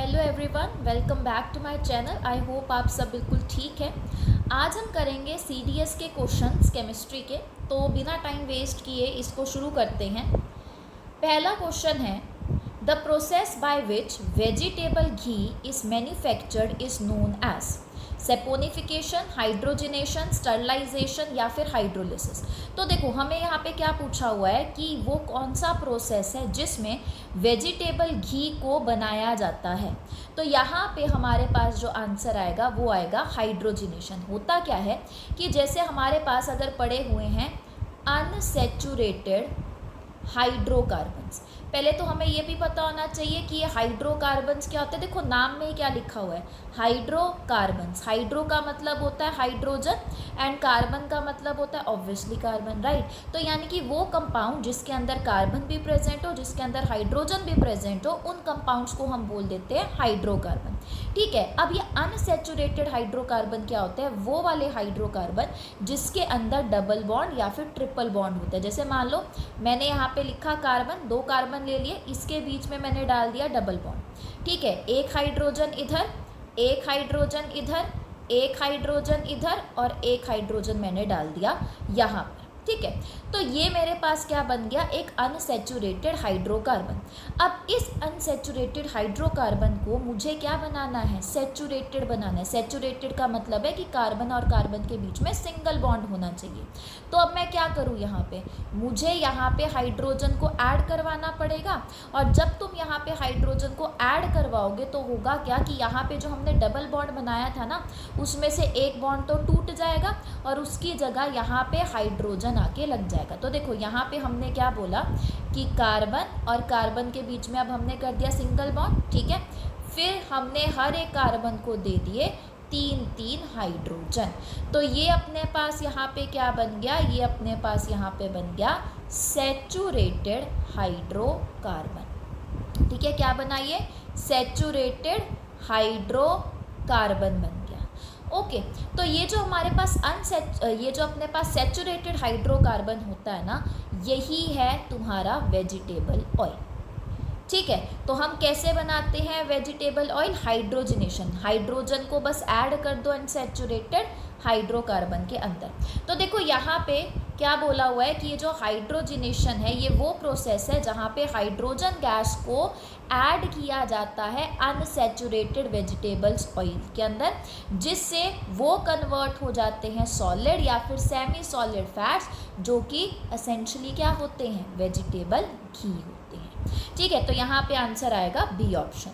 Hello everyone, welcome back to my channel. I hope आप सब बिल्कुल ठीक हैं। आज हम करेंगे सीडीएस के क्वेश्चंस केमिस्ट्री के। तो बिना टाइम वेस्ट किए इसको शुरू करते हैं। पहला क्वेश्चन है, the process by which vegetable ghee is manufactured is known as saponification, hydrogenation, sterilisation या फिर हाइड्रोलिसिस। तो देखो हमें यहाँ पे क्या पूछा हुआ है कि वो कौन सा प्रोसेस है जिसमें वेजिटेबल घी को बनाया जाता है। तो यहाँ पे हमारे पास जो आंसर आएगा वो आएगा हाइड्रोजनेशन। होता क्या है कि जैसे हमारे पास अगर पड़े हुए हैं अनसेचुरेटेड हाइड्रोकार्बन्स, पहले तो हमें ये भी पता होना चाहिए कि ये हाइड्रोकार्बन्स क्या होते हैं। देखो नाम में क्या लिखा हुआ है, हाइड्रोकार्बन्स। हाइड्रो का मतलब होता है हाइड्रोजन एंड कार्बन का मतलब होता है ऑब्वियसली कार्बन, राइट। तो यानी कि वो कंपाउंड जिसके अंदर कार्बन भी प्रेजेंट हो, जिसके अंदर हाइड्रोजन भी प्रेजेंट हो, उन कंपाउंड्स को हम बोल देते हैं हाइड्रोकार्बन। ठीक है, अब ये अनसेचुरेटेड हाइड्रोकार्बन क्या होता है, वो वाले हाइड्रोकार्बन जिसके अंदर डबल बॉन्ड या फिर ट्रिपल बॉन्ड होता है। जैसे मान लो मैंने यहाँ पे लिखा कार्बन, 2 कार्बन ले लिए, इसके बीच में मैंने डाल दिया डबल बॉन्ड। ठीक है, एक हाइड्रोजन इधर, एक हाइड्रोजन इधर, एक हाइड्रोजन इधर और एक हाइड्रोजन मैंने डाल दिया यहाँ पर। ठीक है, तो ये मेरे पास क्या बन गया, एक अनसेचुरेटेड हाइड्रोकार्बन। अब इस अनसेचुरेटेड हाइड्रोकार्बन को मुझे क्या बनाना है, सेचुरेटेड बनाना है। सेचुरेटेड का मतलब है कि कार्बन और कार्बन के बीच में सिंगल बॉन्ड होना चाहिए। तो अब मैं क्या करूँ, यहाँ पे मुझे यहाँ पे हाइड्रोजन को ऐड करवाना पड़ेगा। और जब तुम यहाँ पे हाइड्रोजन को ऐड करवाओगे तो होगा क्या कि यहाँ पे जो हमने डबल बॉन्ड बनाया था ना, उसमें से एक बॉन्ड तो टूट जाएगा और उसकी जगह यहाँ पे हाइड्रोजन आके लग जाएगा। तो देखो यहाँ पे हमने क्या बोला कि कार्बन और कार्बन के बीच में अब हमने कर दिया सिंगल बॉन्ड। ठीक है, फिर हमने हर एक कार्बन को दे दिए 3 हाइड्रोजन। तो ये अपने पास यहाँ पे क्या बन गया, ये अपने पास यहाँ पे बन गया सैचुरेटेड हाइड्रोकार्बन। ठीक है, क्या बना ये, सैचुरेटेड हाइड्रोकार्बन बन गया। ओके, तो ये जो हमारे पास ये जो अपने पास सैचुरेटेड हाइड्रोकार्बन होता है ना, यही है तुम्हारा वेजिटेबल ऑयल। ठीक है, तो हम कैसे बनाते हैं वेजिटेबल ऑयल, हाइड्रोजनेशन। हाइड्रोजन को बस ऐड कर दो अनसैचुरेटेड हाइड्रोकार्बन के अंदर। तो देखो यहाँ पे क्या बोला हुआ है कि ये जो हाइड्रोजनेशन है ये वो प्रोसेस है जहाँ पे हाइड्रोजन गैस को ऐड किया जाता है अनसैचुरेटेड वेजिटेबल्स ऑयल के अंदर, जिससे वो कन्वर्ट हो जाते हैं सॉलिड या फिर सेमी सॉलिड फैट्स, जो कि एसेंशियली क्या होते हैं, वेजिटेबल घी होते हैं। ठीक है, तो यहाँ पे आंसर आएगा बी ऑप्शन।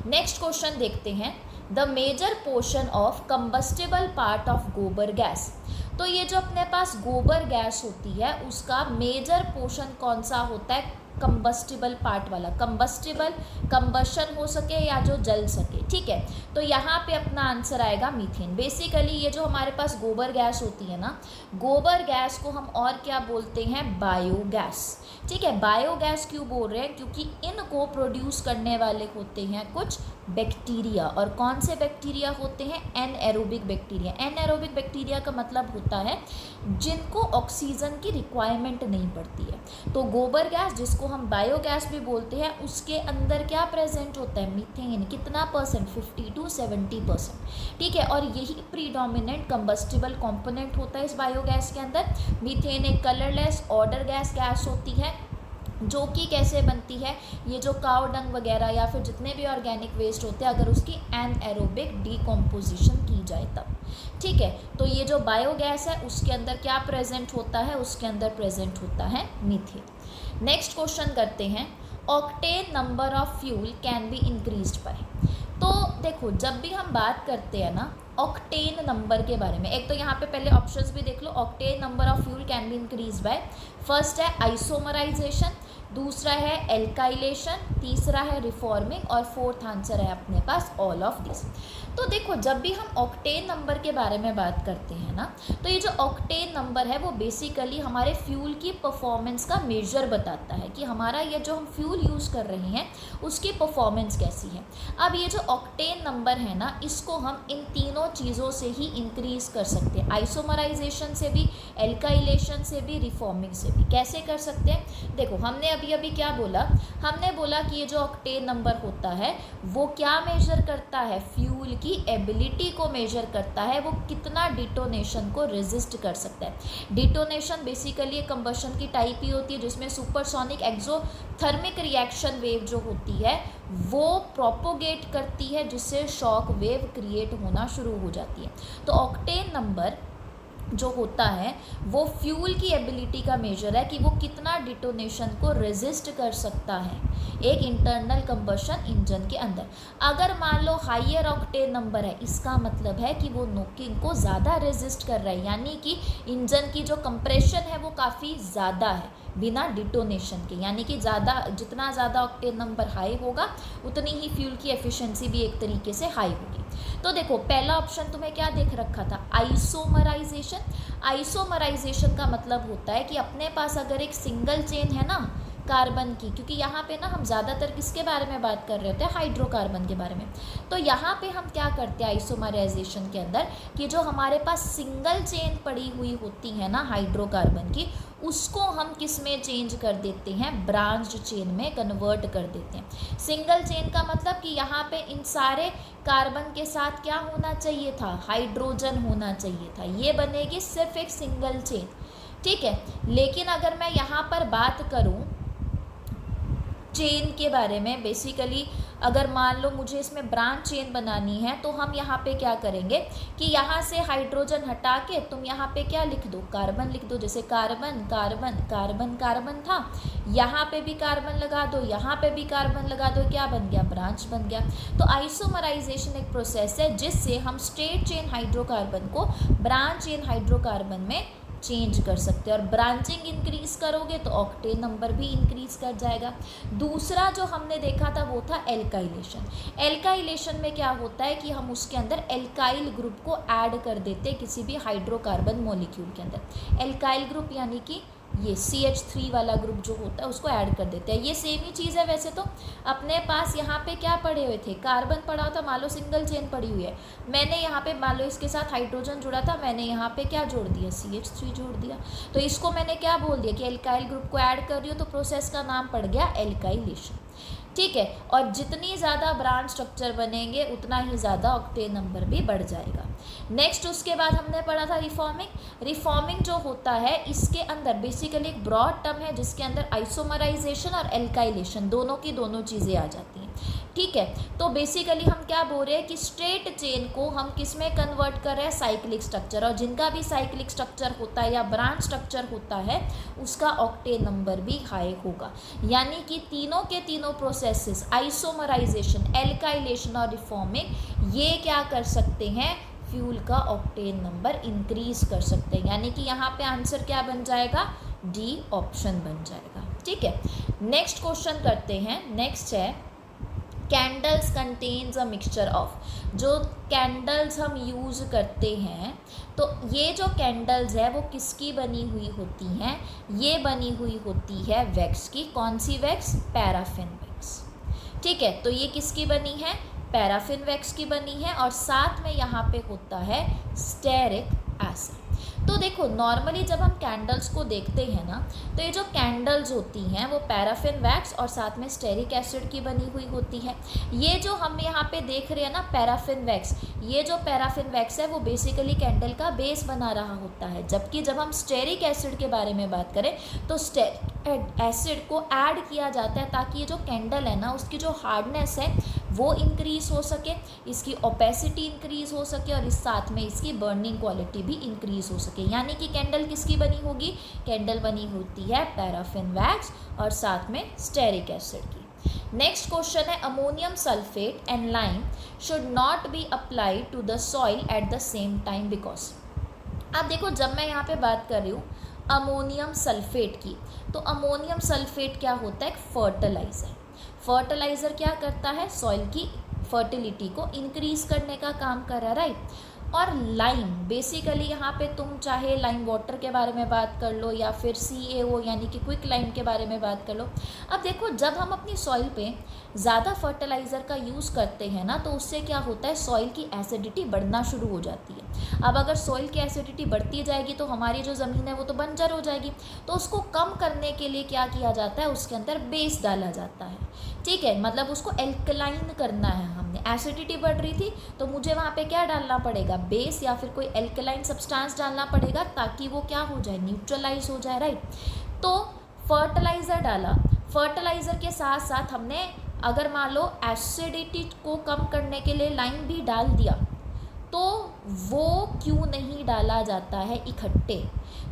नेक्स्ट क्वेश्चन देखते हैं, the major portion of combustible part of gobar gas. तो ये जो अपने पास गोबर गैस होती है उसका मेजर पोर्शन कौन सा होता है, कंबस्टिबल पार्ट वाला। कंबस्टिबल कंबशन हो सके या जो जल सके। ठीक है, तो यहाँ पे अपना आंसर आएगा मीथेन। बेसिकली ये जो हमारे पास गोबर गैस होती है ना, गोबर गैस को हम और क्या बोलते हैं, बायोगैस। ठीक है, बायोगैस क्यों बोल रहे हैं, क्योंकि इनको प्रोड्यूस करने वाले होते हैं कुछ बैक्टीरिया। और कौन से बैक्टीरिया होते हैं, एनएरोबिक बैक्टीरिया। एनएरोबिक बैक्टीरिया का मतलब होता है जिनको ऑक्सीजन की रिक्वायरमेंट नहीं पड़ती है। तो गोबर गैस जिसको हम बायोगैस भी बोलते हैं, उसके अंदर क्या प्रेजेंट होता है, मीथेन। कितना परसेंट, 50 to 70%। ठीक है, और यही प्रीडोमिनेंट कंबस्टिबल कंपोनेंट होता है इस बायोगैस के अंदर। मीथेन एक कलरलेस ऑर्डर गैस होती है, जो कि कैसे बनती है, ये जो काव डंग वगैरह या फिर जितने भी ऑर्गेनिक वेस्ट होते हैं, अगर उसकी एनएरोबिक डिकम्पोजिशन की जाए तब। ठीक है, तो ये जो बायोगैस है उसके अंदर क्या प्रेजेंट होता है, उसके अंदर प्रेजेंट होता है मीथेन। नेक्स्ट क्वेश्चन करते हैं, octane number of fuel can be increased by. तो देखो जब भी हम बात करते हैं ना ऑक्टेन नंबर के बारे में, एक तो यहाँ पे पहले ऑप्शंस भी देख लो, octane number of fuel can be increase by. First है आइसोमराइजेशन, दूसरा है एल्काइलेशन, तीसरा है रिफॉर्मिंग और फोर्थ आंसर है अपने पास ऑल ऑफ दिस। तो देखो जब भी हम ऑक्टेन नंबर के बारे में बात करते हैं ना, तो ये जो ऑक्टेन नंबर है वो बेसिकली हमारे फ्यूल की परफॉर्मेंस का मेजर बताता है कि हमारा ये जो हम फ्यूल यूज़ कर रहे हैं उसकी परफॉर्मेंस कैसी है। अब ये जो ऑक्टेन नंबर है ना, इसको हम इन तीनों चीज़ों से ही इंक्रीज कर सकते हैं, आइसोमराइजेशन से भी, एल्काइलेशन से भी, रिफॉर्मिंग से भी। कैसे कर सकते हैं, देखो हमने अभी अभी क्या बोला, हमने बोला कि ये जो ऑक्टेन नंबर होता है वो क्या मेजर करता है, फ्यूल की एबिलिटी को मेजर करता है, वो कितना डिटोनेशन को रेजिस्ट कर सकता है। डिटोनेशन बेसिकली एक कंबशन की टाइप ही होती है जिसमें सुपरसोनिक एक्सोथर्मिक रिएक्शन वेव जो होती है वो प्रोपोगेट करती है, जिससे शॉक वेव क्रिएट होना शुरू हो जाती है। तो ऑक्टेन नंबर जो होता है वो फ्यूल की एबिलिटी का मेजर है कि वो कितना डिटोनेशन को रेजिस्ट कर सकता है एक इंटरनल कंबशन इंजन के अंदर। अगर मान लो हाइयर ऑक्टेन नंबर है, इसका मतलब है कि वो नोकिंग को ज़्यादा रेजिस्ट कर रहा है, यानी कि इंजन की जो कंप्रेशन है वो काफ़ी ज़्यादा है बिना डिटोनेशन के, यानी कि ज़्यादा, जितना ज़्यादा ऑक्टेन नंबर हाई होगा उतनी ही फ्यूल की एफिशिएंसी भी एक तरीके से हाई होगी। तो देखो पहला ऑप्शन तुम्हें क्या देख रखा था, आइसोमराइजेशन। आइसोमराइजेशन का मतलब होता है कि अपने पास अगर एक सिंगल चेन है ना कार्बन की, क्योंकि यहाँ पे ना हम ज़्यादातर किसके बारे में बात कर रहे होते हैं, हाइड्रोकार्बन के बारे में। तो यहाँ पे हम क्या करते हैं आइसोमराइजेशन के अंदर कि जो हमारे पास सिंगल चेन पड़ी हुई होती है ना हाइड्रोकार्बन की, उसको हम किस में चेंज कर देते हैं, ब्रांच्ड चेन में कन्वर्ट कर देते हैं। सिंगल चेन का मतलब कि यहाँ पे इन सारे कार्बन के साथ क्या होना चाहिए था, हाइड्रोजन होना चाहिए था, ये बनेगी सिर्फ एक सिंगल चेन, ठीक है। लेकिन अगर मैं यहाँ पर बात करूँ चेन के बारे में, बेसिकली अगर मान लो मुझे इसमें ब्रांच चेन बनानी है तो हम यहाँ पे क्या करेंगे कि यहाँ से हाइड्रोजन हटा के तुम यहाँ पे क्या लिख दो, कार्बन लिख दो। जैसे कार्बन कार्बन कार्बन कार्बन था, यहाँ पे भी कार्बन लगा दो, यहाँ पे भी कार्बन लगा दो, क्या बन गया, ब्रांच बन गया। तो आइसोमराइजेशन एक प्रोसेस है जिससे हम स्ट्रेट चेन हाइड्रोकार्बन को ब्रांच चेन हाइड्रोकार्बन में चेंज कर सकते हैं, और ब्रांचिंग इंक्रीज करोगे तो ऑक्टेन नंबर भी इंक्रीज कर जाएगा। दूसरा जो हमने देखा था वो था एल्काइलेशन। एल्काइलेशन में क्या होता है कि हम उसके अंदर एल्काइल ग्रुप को ऐड कर देते हैं किसी भी हाइड्रोकार्बन मॉलिक्यूल के अंदर। एल्काइल ग्रुप यानी कि ये CH3 वाला ग्रुप जो होता है उसको ऐड कर देते हैं। ये सेम ही चीज़ है वैसे तो। अपने पास यहाँ पे क्या पड़े हुए थे, कार्बन पड़ा हुआ था, मान लो सिंगल चेन पड़ी हुई है, मैंने यहाँ पे मान लो इसके साथ हाइड्रोजन जुड़ा था, मैंने यहाँ पे क्या जोड़ दिया, CH3 जोड़ दिया। तो इसको मैंने क्या बोल दिया कि एल्काइल ग्रुप को ऐड कर रही हो, तो प्रोसेस का नाम पड़ गया एल्काइलेशन, ठीक है। और जितनी ज़्यादा ब्रांच स्ट्रक्चर बनेंगे उतना ही ज़्यादा ऑक्टेन नंबर भी बढ़ जाएगा। नेक्स्ट उसके बाद हमने पढ़ा था रिफॉर्मिंग। रिफॉर्मिंग जो होता है इसके अंदर बेसिकली एक ब्रॉड टर्म है जिसके अंदर आइसोमराइजेशन और एल्काइलेशन दोनों की दोनों चीज़ें आ जाती हैं, ठीक है। तो बेसिकली हम क्या बोल रहे हैं कि स्ट्रेट चेन को हम किस में कन्वर्ट कर रहे हैं, साइक्लिक स्ट्रक्चर, और जिनका भी साइक्लिक स्ट्रक्चर होता है या ब्रांच स्ट्रक्चर होता है उसका ऑक्टेन नंबर भी हाई होगा। यानी कि तीनों के तीनों प्रोसेसेस आइसोमराइजेशन, एल्काइलेशन और रिफॉर्मिंग ये क्या कर सकते हैं, फ्यूल का ऑक्टेन नंबर इंक्रीज कर सकते हैं। यानी कि यहाँ पे आंसर क्या बन जाएगा, डी ऑप्शन बन जाएगा, ठीक है। नेक्स्ट क्वेश्चन करते हैं। नेक्स्ट है candles contains a mixture of. जो कैंडल्स हम यूज़ करते हैं तो ये जो कैंडल्स है वो किसकी बनी हुई होती हैं, ये बनी हुई होती है वैक्स की। कौन सी वैक्स, पैराफिन वैक्स, ठीक है। तो ये किसकी बनी है, पैराफिन वैक्स की बनी है, और साथ में यहाँ पे होता है स्टेरिक एसिड। तो देखो नॉर्मली जब हम कैंडल्स को देखते हैं ना तो ये जो कैंडल्स होती हैं वो पैराफिन वैक्स और साथ में स्टेरिक एसिड की बनी हुई होती है। ये जो हम यहाँ पे देख रहे हैं ना पैराफिन वैक्स, ये जो पैराफिन वैक्स है वो बेसिकली कैंडल का बेस बना रहा होता है। जबकि जब हम स्टेरिक एसिड के बारे में बात करें तो स्टेरिक एसिड को ऐड किया जाता है ताकि ये जो कैंडल है ना उसकी जो हार्डनेस है वो इंक्रीज हो सके, इसकी ओपेसिटी इंक्रीज हो सके, और इस साथ में इसकी बर्निंग क्वालिटी भी इंक्रीज हो सके। यानी कि कैंडल किसकी बनी होगी, कैंडल बनी होती है पैराफिन वैक्स और साथ में स्टेरिक एसिड की। नेक्स्ट क्वेश्चन है ammonium sulphate and lime should not be applied to the soil at the same time because. अब देखो जब मैं यहाँ पे बात कर रही हूँ अमोनियम सल्फेट की, तो अमोनियम सल्फेट क्या होता है, एक फर्टिलाइज़र। फर्टिलाइज़र क्या करता है, सॉइल की फर्टिलिटी को इंक्रीज करने का काम कर रहा है, राइट। और लाइम, बेसिकली यहाँ पे तुम चाहे लाइम वाटर के बारे में बात कर लो या फिर CaO यानी कि क्विक लाइम के बारे में बात कर लो। अब देखो, जब हम अपनी सॉइल पे ज़्यादा फर्टिलाइज़र का यूज़ करते हैं ना, तो उससे क्या होता है, सॉइल की एसिडिटी बढ़ना शुरू हो जाती है। अब अगर सॉइल की एसिडिटी बढ़ती जाएगी तो हमारी जो ज़मीन है वो तो बंजर हो जाएगी। तो उसको कम करने के लिए क्या किया जाता है, उसके अंदर बेस डाला जाता है। ठीक है, मतलब उसको एल्कलाइन करना है। हमने एसिडिटी बढ़ रही थी तो मुझे वहाँ पे क्या डालना पड़ेगा, बेस या फिर कोई एल्कलाइन सब्सटेंस डालना पड़ेगा, ताकि वो क्या हो जाए, न्यूट्रलाइज हो जाए, राइट। तो फर्टिलाइज़र डाला, फर्टिलाइज़र के साथ साथ हमने अगर मान लो एसिडिटी को कम करने के लिए लाइम भी डाल दिया, तो वो क्यों नहीं डाला जाता है इकट्ठे।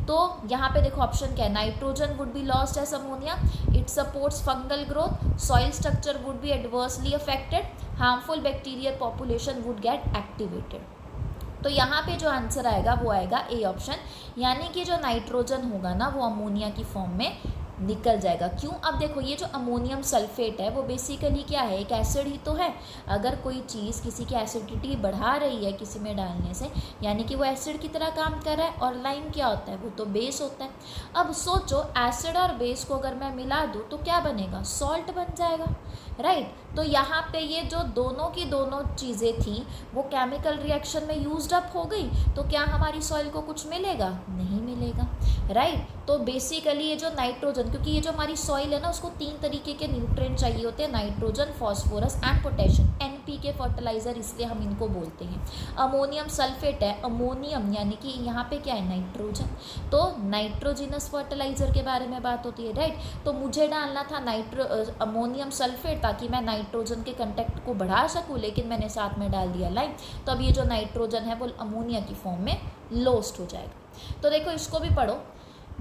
तो यहाँ पे देखो ऑप्शन क्या है, nitrogen would be lost as ammonia, it supports fungal growth, soil structure would be adversely affected, harmful bacterial population would get activated. तो यहाँ पे जो आंसर आएगा वो आएगा ए ऑप्शन, यानी कि जो नाइट्रोजन होगा ना वो अमोनिया की फॉर्म में निकल जाएगा। क्यों, अब देखो ये जो अमोनियम सल्फेट है वो बेसिकली क्या है, एक एसिड ही तो है। अगर कोई चीज़ किसी की एसिडिटी बढ़ा रही है किसी में डालने से, यानी कि वो एसिड की तरह काम कर रहा है। और लाइम क्या होता है, वो तो बेस होता है। अब सोचो एसिड और बेस को अगर मैं मिला दूँ तो क्या बनेगा, सॉल्ट बन जाएगा, राइट। तो यहाँ पे ये जो दोनों की दोनों चीज़ें थी वो केमिकल रिएक्शन में यूज्ड अप हो गई, तो क्या हमारी सॉइल को कुछ मिलेगा, नहीं मिलेगा, राइट। तो बेसिकली ये जो नाइट्रोजन, क्योंकि ये जो हमारी सॉइल है ना उसको 3 तरीके के न्यूट्रिएंट चाहिए होते हैं, nitrogen, phosphorus and potassium, NPK fertiliser इसलिए हम इनको बोलते हैं। अमोनियम सल्फेट है, अमोनियम यानी कि यहाँ पे क्या है, नाइट्रोजन, तो नाइट्रोजिनस फर्टिलाइजर के बारे में बात होती है, राइट। तो मुझे डालना था अमोनियम सल्फेट ताकि मैं नाइट्रोजन के कंटेक्ट को बढ़ा सकूँ, लेकिन मैंने साथ में डाल दिया लाइम, तो अब ये जो नाइट्रोजन है वो अमोनिया की फॉर्म में लॉस्ट हो जाएगा। तो देखो इसको भी पढ़ो,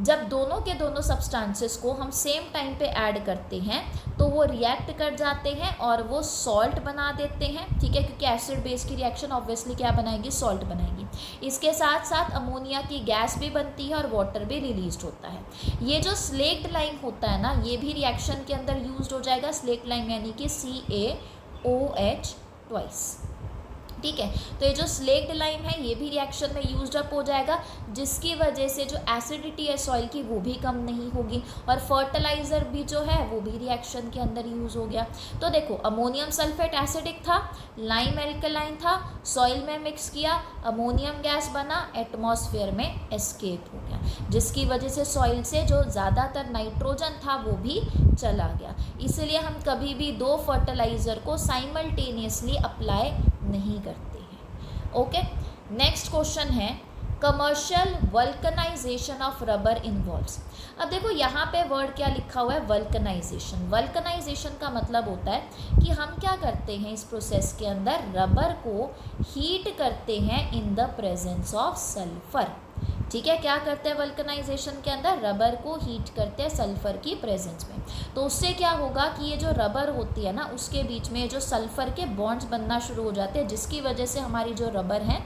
जब दोनों के दोनों सब्सटेंसेस को हम सेम टाइम पे ऐड करते हैं तो वो रिएक्ट कर जाते हैं और वो सॉल्ट बना देते हैं, ठीक है, क्योंकि एसिड बेस की रिएक्शन ऑब्वियसली क्या बनाएगी, सॉल्ट बनाएगी। इसके साथ साथ अमोनिया की गैस भी बनती है और वाटर भी रिलीज होता है। ये जो स्लेक्ड लाइम होता है ना, ये भी रिएक्शन के अंदर यूज हो जाएगा, स्लेक्ड लाइम यानी कि CaOH ट्वाइस, ठीक है। तो ये जो स्लेक्ड लाइम है ये भी रिएक्शन में यूज्ड अप हो जाएगा, जिसकी वजह से जो एसिडिटी है सॉइल की वो भी कम नहीं होगी, और फर्टिलाइज़र भी जो है वो भी रिएक्शन के अंदर यूज़ हो गया। तो देखो अमोनियम सल्फेट एसिडिक था, लाइम एल्कलाइन था, सॉइल में मिक्स किया, अमोनियम गैस बना, एटमॉस्फेयर में एस्केप हो गया, जिसकी वजह से सॉइल से जो ज़्यादातर नाइट्रोजन था वो भी चला गया। इसलिए हम कभी भी 2 फर्टिलाइज़र को साइमल्टेनियसली अप्लाई नहीं करते हैं। ओके, नेक्स्ट क्वेश्चन है, commercial vulcanisation of rubber involves. अब देखो यहाँ पे वर्ड क्या लिखा हुआ है, वल्कनाइजेशन। वल्कनाइजेशन का मतलब होता है कि हम क्या करते हैं इस प्रोसेस के अंदर, रबर को हीट करते हैं in the presence of sulphur, ठीक है। क्या करते हैं वल्कनाइजेशन के अंदर, रबर को हीट करते हैं सल्फर की प्रेजेंस में। तो उससे क्या होगा कि ये जो रबर होती है ना उसके बीच में जो सल्फर के बॉन्ड्स बनना शुरू हो जाते हैं, जिसकी वजह से हमारी जो रबर है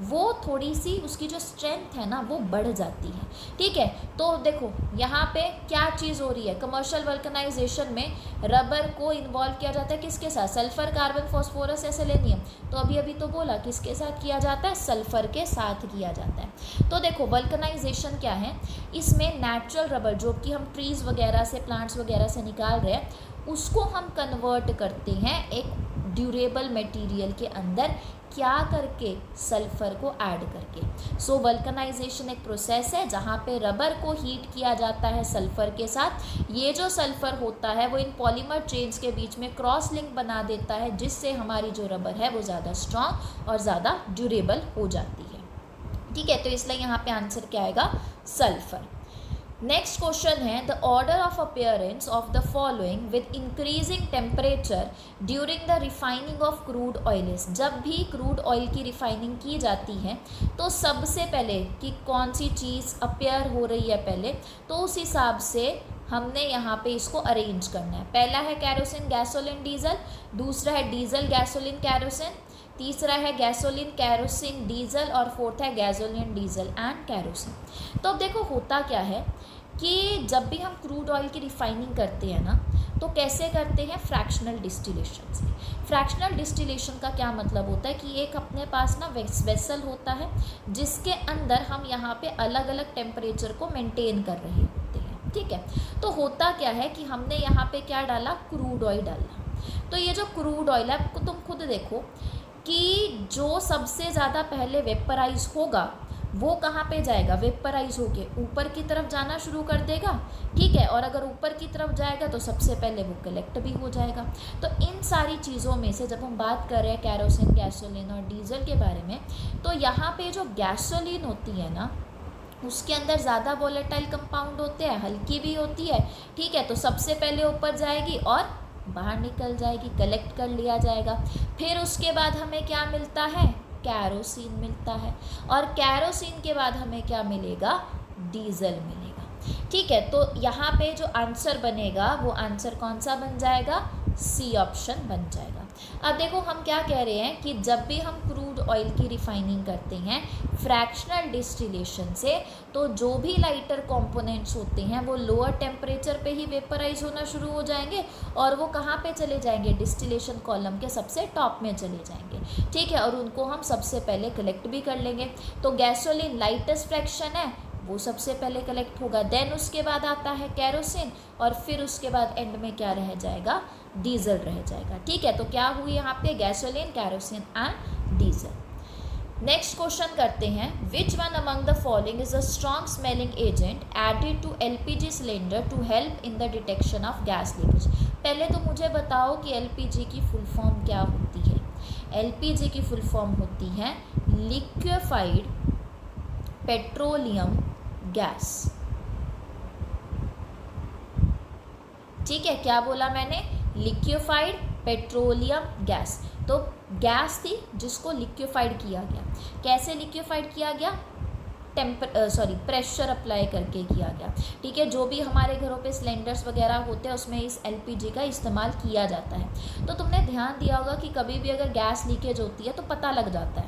वो थोड़ी सी उसकी जो स्ट्रेंथ है ना वो बढ़ जाती है, ठीक है। तो देखो यहाँ पे क्या चीज़ हो रही है, कमर्शियल वल्कनाइजेशन में रबर को इन्वॉल्व किया जाता है किसके साथ, सल्फर, कार्बन, फास्फोरस या सेलेनियम। तो अभी तो बोला किसके साथ किया जाता है, सल्फर के साथ किया जाता है। तो देखो वल्कनाइजेशन क्या है, इसमें नेचुरल रबर जो कि हम ट्रीज़ वगैरह से, प्लांट्स वगैरह से निकाल रहे हैं, उसको हम कन्वर्ट करते हैं एक ड्यूरेबल मटेरियल के अंदर, क्या करके, सल्फर को ऐड करके। सो वल्कनाइजेशन एक प्रोसेस है जहाँ पे रबर को हीट किया जाता है सल्फर के साथ। ये जो सल्फर होता है वो इन पॉलीमर चेन्स के बीच में क्रॉस लिंक बना देता है, जिससे हमारी जो रबर है वो ज़्यादा स्ट्रॉन्ग और ज़्यादा ड्यूरेबल हो जाती है, ठीक है। तो इसलिए यहाँ पे आंसर क्या आएगा, सल्फर। नेक्स्ट क्वेश्चन है, the order of appearance of the following with increasing temperature during the refining of crude oil is. जब भी क्रूड ऑयल की रिफाइनिंग की जाती है तो सबसे पहले कि कौन सी चीज़ अपीयर हो रही है पहले, तो उस हिसाब से हमने यहाँ पे इसको अरेंज करना है। पहला है कैरोसिन, गैसोलिन, डीजल, दूसरा है डीजल, गैसोलिन, कैरोसिन, तीसरा है गैसोलिन, कैरोसिन, डीजल, और फोर्थ है गैसोलिन, डीजल एंड कैरोसिन। तो अब देखो होता क्या है कि जब भी हम क्रूड ऑयल की रिफाइनिंग करते हैं ना, तो कैसे करते हैं, फ्रैक्शनल डिस्टिलेशन से। फ्रैक्शनल डिस्टिलेशन का क्या मतलब होता है कि एक अपने पास ना वेसल होता है जिसके अंदर हम यहाँ पे अलग अलग टेम्परेचर को मेंटेन कर रहे होते हैं, ठीक है। तो होता क्या है कि हमने यहाँ पे क्या डाला, क्रूड ऑयल डाला। तो ये जो क्रूड ऑयल है, आपको तुम खुद देखो कि जो सबसे ज़्यादा पहले वेपराइज होगा वो कहाँ पे जाएगा, वेपराइज होके ऊपर की तरफ जाना शुरू कर देगा, ठीक है। और अगर ऊपर की तरफ जाएगा तो सबसे पहले वो कलेक्ट भी हो जाएगा। तो इन सारी चीज़ों में से जब हम बात कर रहे हैं कैरोसिन, गैसोलीन और डीजल के बारे में, तो यहाँ पे जो गैसोलीन होती है ना, उसके अंदर ज़्यादा वॉलेटाइल कंपाउंड होते हैं, हल्की भी होती है, ठीक है। तो सबसे पहले ऊपर जाएगी और बाहर निकल जाएगी, कलेक्ट कर लिया जाएगा। फिर उसके बाद हमें क्या मिलता है, कैरोसिन मिलता है। और कैरोसिन के बाद हमें क्या मिलेगा, डीजल मिलेगा, ठीक है। तो यहाँ पे जो आंसर बनेगा वो आंसर कौन सा बन जाएगा, सी ऑप्शन बन जाएगा। अब देखो हम क्या कह रहे हैं कि जब भी हम क्रूड ऑयल की रिफाइनिंग करते हैं फ्रैक्शनल डिस्टिलेशन से, तो जो भी लाइटर कंपोनेंट्स होते हैं वो लोअर टेम्परेचर पे ही वेपराइज होना शुरू हो जाएंगे और वो कहाँ पे चले जाएंगे, डिस्टिलेशन कॉलम के सबसे टॉप में चले जाएंगे, ठीक है। और उनको हम सबसे पहले कलेक्ट भी कर लेंगे। तो गैसोलीन लाइटेस्ट फ्रैक्शन है, वो सबसे पहले कलेक्ट होगा, देन उसके बाद आता है कैरोसिन और फिर उसके बाद एंड में क्या रह जाएगा, डीजल रह जाएगा, ठीक है। तो क्या हुई यहाँ पे, gasoline, kerosene and diesel. Next question करते हैं, which one among the following is a strong smelling agent added to LPG cylinder to help in the detection of gas leakage. पहले तो मुझे बताओ कि एलपीजी की फुल फॉर्म क्या होती है। एलपीजी की फुल फॉर्म होती है लिक्विफाइड पेट्रोलियम गैस, ठीक है। क्या बोला मैंने, लिक्विफाइड पेट्रोलियम गैस। तो गैस थी जिसको लिक्विफाइड किया गया। कैसे लिक्विफाइड किया गया, प्रेशर अप्लाई करके किया गया, ठीक है। जो भी हमारे घरों पे सिलेंडर्स वगैरह होते हैं उसमें इस एलपीजी का इस्तेमाल किया जाता है। तो तुमने ध्यान दिया होगा कि कभी भी अगर गैस लीकेज होती है तो पता लग जाता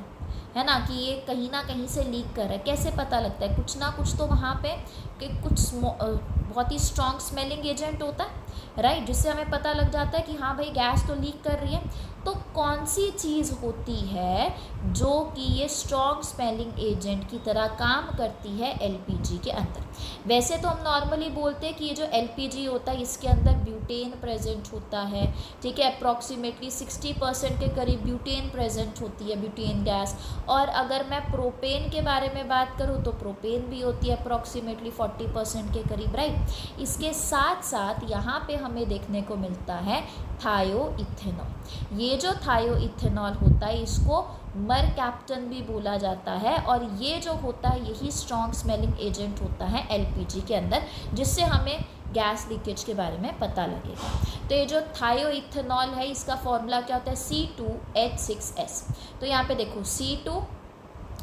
है ना, कि ये कहीं ना कहीं से लीक कर रहा है। कैसे पता लगता है, कुछ ना कुछ तो वहाँ पे कि कुछ बहुत ही स्ट्रॉन्ग स्मेलिंग एजेंट होता है, राइट, जिससे हमें पता लग जाता है कि हाँ भाई गैस तो लीक कर रही है। तो कौन सी चीज़ होती है जो कि ये स्ट्रॉन्ग स्मेलिंग एजेंट की तरह काम करती है एलपीजी के अंदर। वैसे तो हम नॉर्मली बोलते हैं कि ये जो एलपीजी होता है इसके अंदर ब्यूटेन प्रेजेंट होता है, ठीक है। अप्रॉक्सीमेटली 60% के करीब ब्यूटेन प्रेजेंट होती है, ब्यूटेन गैस। और अगर मैं प्रोपेन के बारे में बात करूँ तो प्रोपेन भी होती है अप्रॉक्सीमेटली 40% के करीब, राइट। इसके साथ साथ यहाँ पे हमें देखने को मिलता है थायोइथेनॉल। ये जो थायोइथेनॉल होता है इसको मरकैप्टन भी बोला जाता है और ये जो होता है यही स्ट्रॉन्ग स्मेलिंग एजेंट होता है एलपीजी के अंदर, जिससे हमें गैस लीकेज के बारे में पता लगेगा। तो ये जो थायोइथेनॉल है इसका फॉर्मूला क्या होता है, C2H6S। तो यहाँ पे देखो C2,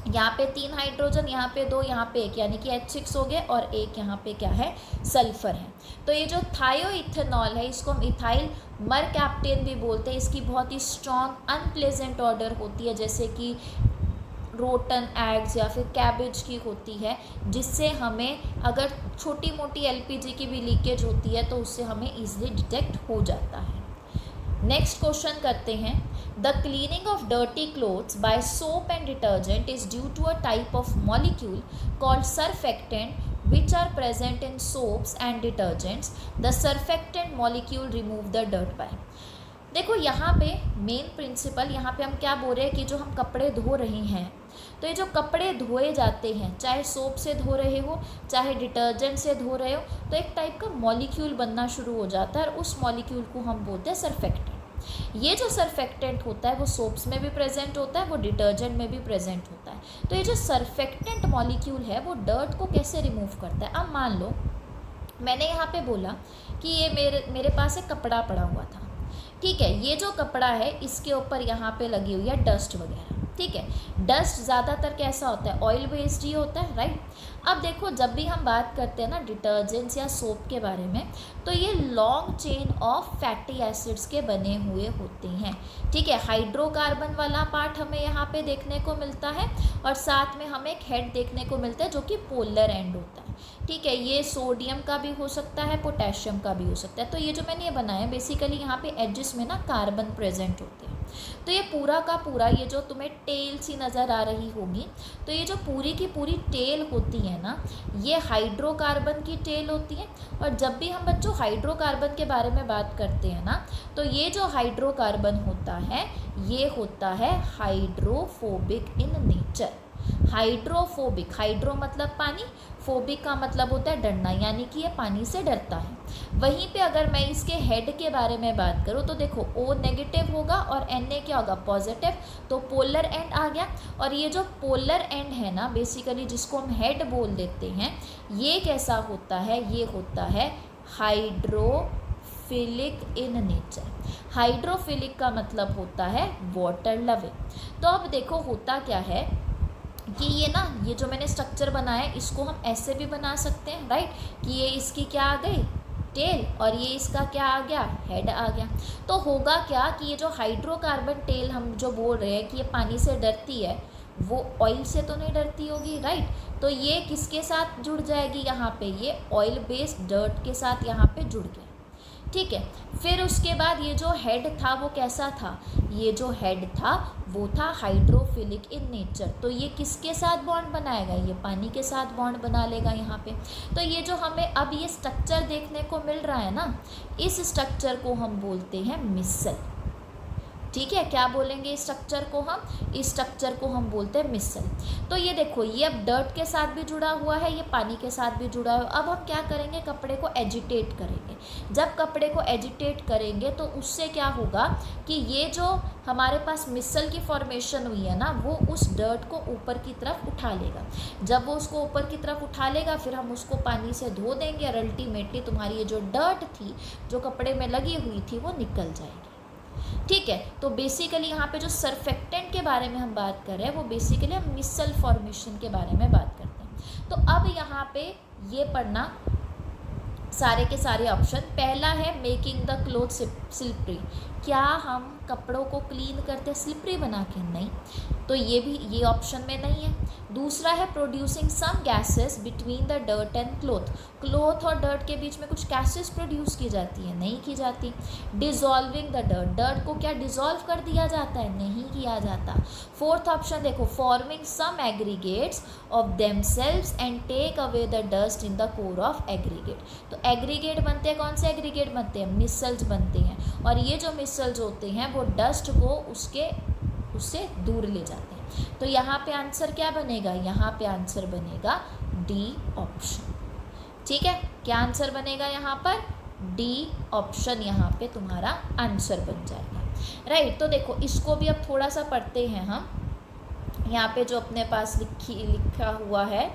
यहाँ पे 3 हाइड्रोजन, यहाँ पे 2, यहाँ पे 1, यानी कि H6 हो गए और एक यहाँ पे क्या है, सल्फर है। तो ये जो थायोइथेनॉल है इसको हम इथाइल मरकैप्टेन भी बोलते हैं। इसकी बहुत ही स्ट्रॉन्ग अनप्लेजेंट ऑर्डर होती है, जैसे कि रोटन एग्स या फिर कैबेज की होती है, जिससे हमें अगर छोटी मोटी एलपीजी की भी लीकेज होती है तो उससे हमें ईजिली डिटेक्ट हो जाता है। नेक्स्ट क्वेश्चन करते हैं, the cleaning of dirty clothes by soap and detergent is due to a type of molecule called surfactant which are present in soaps and detergents. The surfactant molecule remove the dirt by. देखो यहाँ पे main principal, यहाँ पे हम क्या बोल रहे हैं कि जो हम कपड़े धो रहे हैं, तो ये जो कपड़े धोए जाते हैं, चाहे सोप से धो रहे हो चाहे डिटर्जेंट से धो रहे हो, तो एक टाइप का मॉलिक्यूल बनना शुरू हो जाता है और उस मॉलिक्यूल को हम बोलते हैं सरफेक्टेंट। ये जो सरफेक्टेंट होता है वो सोप्स में भी प्रेजेंट होता है, वो डिटर्जेंट में भी प्रेजेंट होता है। तो ये जो सरफेक्टेंट मॉलिक्यूल है वो डर्ट को कैसे रिमूव करता है। अब मान लो मैंने यहाँ पे बोला कि ये मेरे पास एक कपड़ा पड़ा हुआ था, ठीक है। ये जो कपड़ा है इसके ऊपर यहाँ पे लगी हुई है डस्ट वगैरह, ठीक है। डस्ट ज़्यादातर कैसा होता है, ऑयल बेस्ड ही होता है, राइट। अब देखो जब भी हम बात करते हैं ना डिटर्जेंट्स या सोप के बारे में, तो ये long chain of fatty acids के बने हुए होते हैं, ठीक है। हाइड्रोकार्बन वाला पार्ट हमें यहाँ पे देखने को मिलता है और साथ में हमें एक हेड देखने को मिलता है जो कि पोलर एंड होता है। ठीक है, ये सोडियम का भी हो सकता है, पोटेशियम का भी हो सकता है। तो ये जो मैंने ये बनाया है बेसिकली यहाँ पे एजेस में ना कार्बन प्रेजेंट होते हैं। तो ये पूरा का पूरा ये जो तुम्हें टेल सी नज़र आ रही होगी, तो ये जो पूरी की पूरी टेल होती है ना, ये हाइड्रोकार्बन की टेल होती है। और जब भी हम बच्चों हाइड्रोकार्बन के बारे में बात करते हैं ना, तो ये जो हाइड्रोकार्बन होता है ये होता है hydrophobic in nature. Hydrophobic, hydro मतलब पानी, फोबिक का मतलब होता है डरना, यानी कि ये पानी से डरता है। वहीं पे अगर मैं इसके हेड के बारे में बात करूँ तो देखो O नेगेटिव होगा और Na क्या होगा, पॉजिटिव, तो पोलर एंड आ गया। और ये जो पोलर एंड है ना बेसिकली जिसको हम हेड बोल देते हैं, ये कैसा होता है, ये होता है हाइड्रोफिलिक इन नेचर। हाइड्रोफिलिक का मतलब होता है वाटर लविंग। तो अब देखो होता क्या है कि ये ना, ये जो मैंने स्ट्रक्चर बनाया है इसको हम ऐसे भी बना सकते हैं, राइट, कि ये इसकी क्या आ गई, टेल, और ये इसका क्या आ गया, हेड आ गया। तो होगा क्या कि ये जो हाइड्रोकार्बन टेल हम जो बोल रहे हैं कि ये पानी से डरती है, वो ऑयल से तो नहीं डरती होगी, राइट। तो ये किसके साथ जुड़ जाएगी, यहाँ पे ये ऑयल बेस्ड डर्ट के साथ यहाँ पे जुड़ गया, ठीक है। फिर उसके बाद ये जो हेड था वो कैसा था, ये जो हेड था वो था हाइड्रोफिलिक इन नेचर। तो ये किसके साथ बॉन्ड बनाएगा, ये पानी के साथ बॉन्ड बना लेगा यहाँ पे। तो ये जो हमें अब ये स्ट्रक्चर देखने को मिल रहा है ना, इस स्ट्रक्चर को हम बोलते हैं मिसल, ठीक है। क्या बोलेंगे इस स्ट्रक्चर को हम, इस स्ट्रक्चर को हम बोलते हैं मिसल। तो ये देखो ये अब डर्ट के साथ भी जुड़ा हुआ है, ये पानी के साथ भी जुड़ा हुआ है। अब हम क्या करेंगे, कपड़े को एजिटेट करेंगे। जब कपड़े को एजिटेट करेंगे तो उससे क्या होगा कि ये जो हमारे पास मिसल की फॉर्मेशन हुई है ना, वो उस डर्ट को ऊपर की तरफ उठा लेगा। जब वो उसको ऊपर की तरफ उठा लेगा फिर हम उसको पानी से धो देंगे और अल्टीमेटली तुम्हारी ये जो डर्ट थी जो कपड़े में लगी हुई थी वो निकल जाएगी, ठीक है। तो बेसिकली यहाँ पे जो सरफेक्टेंट के बारे में हम बात कर रहे हैं वो बेसिकली हम मिसल फॉर्मेशन के बारे में बात करते हैं। तो अब यहाँ पे ये पढ़ना सारे के सारे ऑप्शन। पहला है मेकिंग द क्लोथ स्लिपरी, क्या हम कपड़ों को क्लीन करते स्लिपरी बना के, नहीं, तो ये भी ये ऑप्शन में नहीं है। दूसरा है producing some gases between the dirt and cloth, cloth और डर्ट के बीच में कुछ गैसेस प्रोड्यूस की जाती है, नहीं की जाती। डिजॉल्विंग द डर्ट, डर्ट को क्या डिजॉल्व कर दिया जाता है, नहीं किया जाता। फोर्थ ऑप्शन देखो forming some aggregates of themselves and take away the dust in the core of aggregate. तो एग्रीगेट बनते हैं, कौन से एग्रीगेट बनते हैं, मिसल्स बनते हैं, और ये जो मिसल्स होते हैं वो डस्ट को उससे दूर ले जाते हैं। तो यहाँ पे आंसर क्या बनेगा, यहाँ पे आंसर बनेगा डी ऑप्शन, ठीक है। क्या आंसर बनेगा यहाँ पर, डी ऑप्शन यहाँ पे तुम्हारा आंसर बन जाएगा, राइट। तो देखो इसको भी अब थोड़ा सा पढ़ते हैं हम। यहाँ पे जो अपने पास लिखा हुआ है,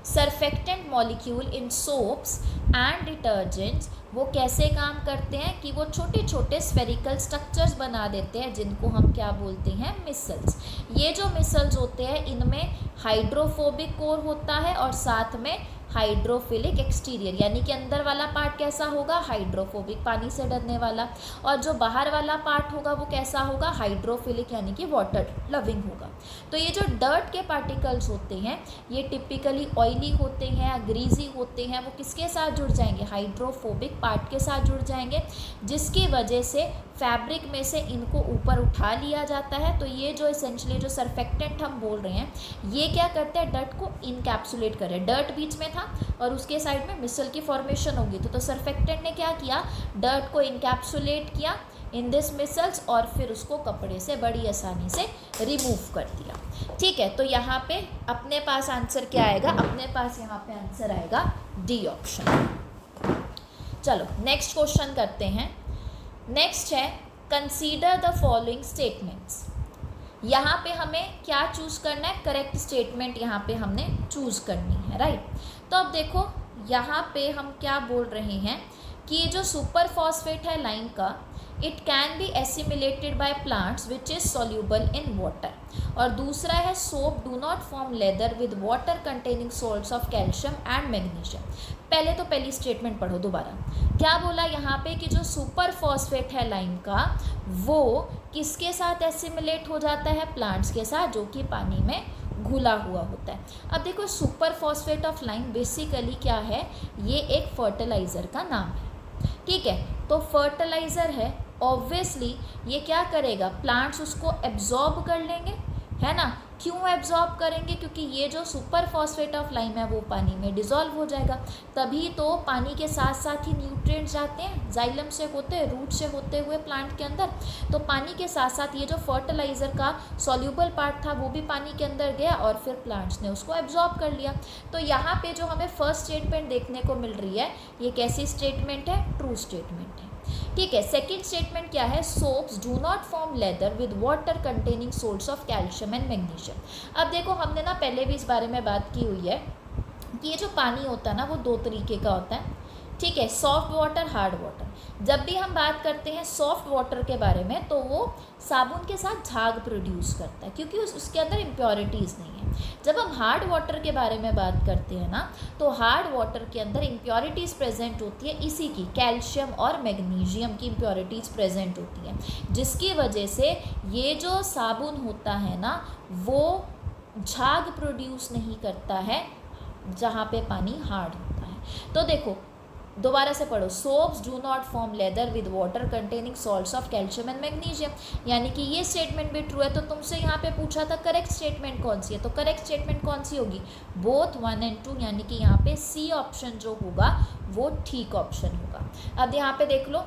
surfactant molecule in soaps and detergents, वो कैसे काम करते हैं कि वो छोटे छोटे स्फेरिकल स्ट्रक्चर्स बना देते हैं जिनको हम क्या बोलते हैं, मिसल्स। ये जो मिसल्स होते हैं इनमें हाइड्रोफोबिक कोर होता है और साथ में हाइड्रोफिलिक एक्सटीरियर, यानी कि अंदर वाला पार्ट कैसा होगा, हाइड्रोफोबिक पानी से डरने वाला, और जो बाहर वाला पार्ट होगा वो कैसा होगा, हाइड्रोफिलिक यानी कि वाटर लविंग होगा। तो ये जो डर्ट के पार्टिकल्स होते हैं ये टिपिकली ऑयली होते हैं, ग्रीजी होते हैं, वो किसके साथ जुड़ जाएंगे, हाइड्रोफोबिक पार्ट के साथ जुड़ जाएंगे, जिसकी वजह से फैब्रिक में से इनको ऊपर उठा लिया जाता है। तो ये जो एसेंशियली जो सरफेक्टेंट हम बोल रहे हैं ये क्या करते हैं, डर्ट को इनकैप्सुलेट कर रहे हैं। डर्ट बीच में था और उसके साइड में मिसल की फॉर्मेशन होगी, तो सरफेक्टेंट ने क्या किया, डर्ट को इनकैप्सुलेट किया इन दिस मिसल्स और फिर उसको कपड़े से बड़ी आसानी से रिमूव कर दिया, ठीक है। तो यहाँ पे अपने पास आंसर क्या आएगा, अपने पास यहाँ पे आंसर आएगा डी ऑप्शन। चलो नेक्स्ट क्वेश्चन करते हैं। नेक्स्ट है कंसीडर द फॉलोइंग स्टेटमेंट्स। यहाँ पे हमें क्या चूज़ करना है, करेक्ट स्टेटमेंट यहाँ पे हमने चूज़ करनी है, राइट। तो अब देखो यहाँ पे हम क्या बोल रहे हैं कि ये जो सुपर फॉस्फेट है लाइम का, it can be assimilated by plants which is soluble in water, और दूसरा है soap do not form lather with water containing salts of calcium and magnesium. पहले तो पहली स्टेटमेंट पढ़ो दोबारा, क्या बोला यहाँ पे कि जो सुपर फॉस्फेट है लाइम का वो किसके साथ एसिमिलेट हो जाता है, प्लांट्स के साथ जो कि पानी में घुला हुआ होता है। अब देखो super phosphate of lime basically क्या है, ये एक फर्टिलाइज़र का नाम है, ठीक है। तो फर्टिलाइज़र है, ऑब्वियसली ये क्या करेगा, प्लांट्स उसको एब्जॉर्ब कर लेंगे, है ना। क्यों एब्जॉर्ब करेंगे, क्योंकि ये जो सुपर फॉस्फेट ऑफ लाइम है वो पानी में डिज़ोल्व हो जाएगा, तभी तो पानी के साथ साथ ही न्यूट्रिएंट्स जाते हैं, जाइलम से होते, रूट से होते हुए प्लांट के अंदर। तो पानी के साथ साथ ये जो फर्टिलाइज़र का सॉल्यूबल पार्ट था वो भी पानी के अंदर गया और फिर प्लांट्स ने उसको एब्जॉर्ब कर लिया। तो यहाँ पे जो हमें फर्स्ट स्टेटमेंट देखने को मिल रही है, ये कैसी स्टेटमेंट है, ट्रू स्टेटमेंट है, ठीक है। सेकेंड स्टेटमेंट क्या है, soaps do not form lather with water containing source of calcium and magnesium. अब देखो हमने ना पहले भी इस बारे में बात की हुई है कि ये जो पानी होता है ना वो दो तरीके का होता है, ठीक है, सॉफ्ट वाटर, हार्ड वाटर। जब भी हम बात करते हैं सॉफ्ट वाटर के बारे में तो वो साबुन के साथ झाग प्रोड्यूस करता है क्योंकि उसके अंदर इम्प्योरिटीज़ नहीं है। जब हम हार्ड वाटर के बारे में बात करते हैं ना तो हार्ड वाटर के अंदर इम्प्योरिटीज़ प्रेजेंट होती है, इसी की कैल्शियम और मैग्नीशियम की इम्प्योरिटीज़ प्रेजेंट होती हैं, जिसकी वजह से ये जो साबुन होता है ना वो झाग प्रोड्यूस नहीं करता है जहाँ पे पानी हार्ड होता है। तो देखो दोबारा से पढ़ो, soaps do not form lather with water containing salts of calcium and magnesium, यानी कि ये स्टेटमेंट भी ट्रू है। तो तुमसे यहाँ पे पूछा था करेक्ट स्टेटमेंट कौन सी है, तो करेक्ट स्टेटमेंट कौन सी होगी, बोथ 1 एंड 2, यानी कि यहाँ पे सी ऑप्शन जो होगा वो ठीक ऑप्शन होगा। अब यहाँ पे देख लो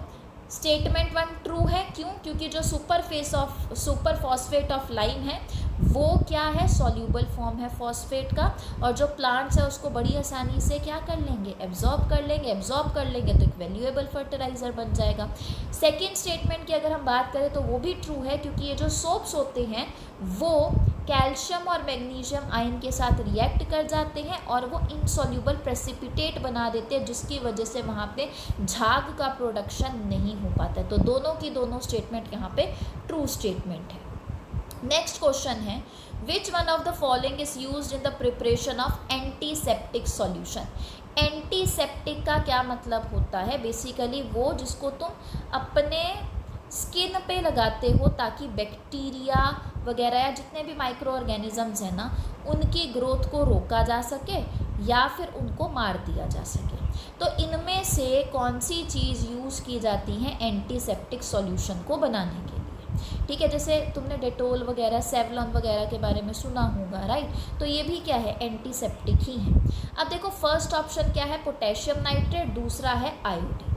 स्टेटमेंट 1 ट्रू है, क्यों, क्योंकि जो सुपर फॉस्फेट ऑफ लाइम है वो क्या है, सॉल्यूबल फॉर्म है फॉस्फेट का, और जो प्लांट्स है उसको बड़ी आसानी से क्या कर लेंगे, एब्जॉर्ब कर लेंगे तो एक वैल्यूएबल फर्टिलाइज़र बन जाएगा। सेकेंड स्टेटमेंट की अगर हम बात करें तो वो भी ट्रू है, क्योंकि ये जो सोप्स होते हैं वो कैल्शियम और मैग्नीशियम आयन के साथ रिएक्ट कर जाते हैं और वो इनसॉल्यूबल प्रेसिपिटेट बना देते हैं, जिसकी वजह से वहाँ पे झाग का प्रोडक्शन नहीं हो पाता है। तो दोनों की दोनों स्टेटमेंट यहाँ पे ट्रू स्टेटमेंट है। नेक्स्ट क्वेश्चन है, which one of the following is used in the preparation of antiseptic solution. Antiseptic का क्या मतलब होता है, बेसिकली वो जिसको तुम अपने स्किन पे लगाते हो ताकि बैक्टीरिया वगैरह या जितने भी माइक्रो ऑर्गेनिजम्स हैं ना उनकी ग्रोथ को रोका जा सके या फिर उनको मार दिया जा सके। तो इनमें से कौन सी चीज़ यूज़ की जाती है एंटीसेप्टिक सॉल्यूशन को बनाने के लिए, ठीक है। जैसे तुमने डेटोल वगैरह, सेवलॉन वगैरह के बारे में सुना होगा, राइट। तो ये भी क्या है, एंटीसेप्टिक ही है। अब देखो फर्स्ट ऑप्शन क्या है, पोटेशियम नाइट्रेट, दूसरा है आयोडीन।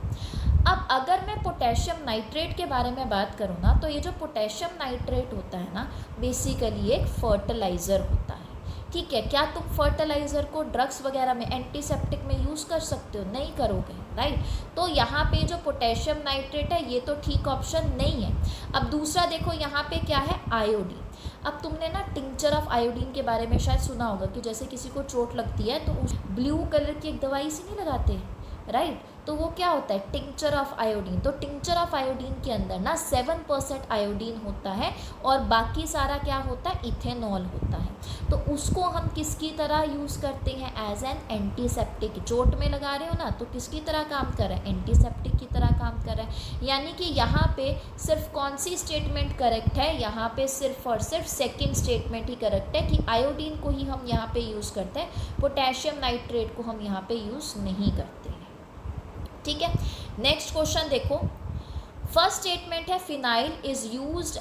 अब अगर मैं पोटेशियम नाइट्रेट के बारे में बात करूँ ना तो ये जो पोटेशियम नाइट्रेट होता है ना बेसिकली एक फर्टिलाइज़र होता है, ठीक है। क्या तुम फर्टिलाइज़र को ड्रग्स वगैरह में, एंटीसेप्टिक में यूज़ कर सकते हो, नहीं करोगे, राइट। तो यहाँ पे जो पोटेशियम नाइट्रेट है ये तो ठीक ऑप्शन नहीं है। अब दूसरा देखो यहाँ पे क्या है, आयोडीन। अब तुमने ना टिंचर ऑफ आयोडीन के बारे में शायद सुना होगा कि जैसे किसी को चोट लगती है तो उस ब्लू कलर की एक दवाई सी नहीं लगाते, राइट। तो वो क्या होता है, टिंचर ऑफ आयोडीन। तो टिंचर ऑफ आयोडीन के अंदर ना 7% आयोडीन होता है और बाकी सारा क्या होता है, इथेनॉल होता है। तो उसको हम किसकी तरह यूज़ करते हैं, एज एन एंटीसेप्टिक। चोट में लगा रहे हो ना तो किसकी तरह काम कर रहा है, एंटीसेप्टिक की तरह काम कर रहा है। यानी कि यहाँ पे सिर्फ कौन सी स्टेटमेंट करेक्ट है, यहाँ पे सिर्फ और सिर्फ सेकेंड स्टेटमेंट ही करेक्ट है कि आयोडीन को ही हम यहाँ पे यूज़ करते हैं, पोटेशियम नाइट्रेट को हम यहाँ पे यूज़ नहीं करते हैं, ठीक है। नेक्स्ट क्वेश्चन देखो, फर्स्ट स्टेटमेंट है phenyl is used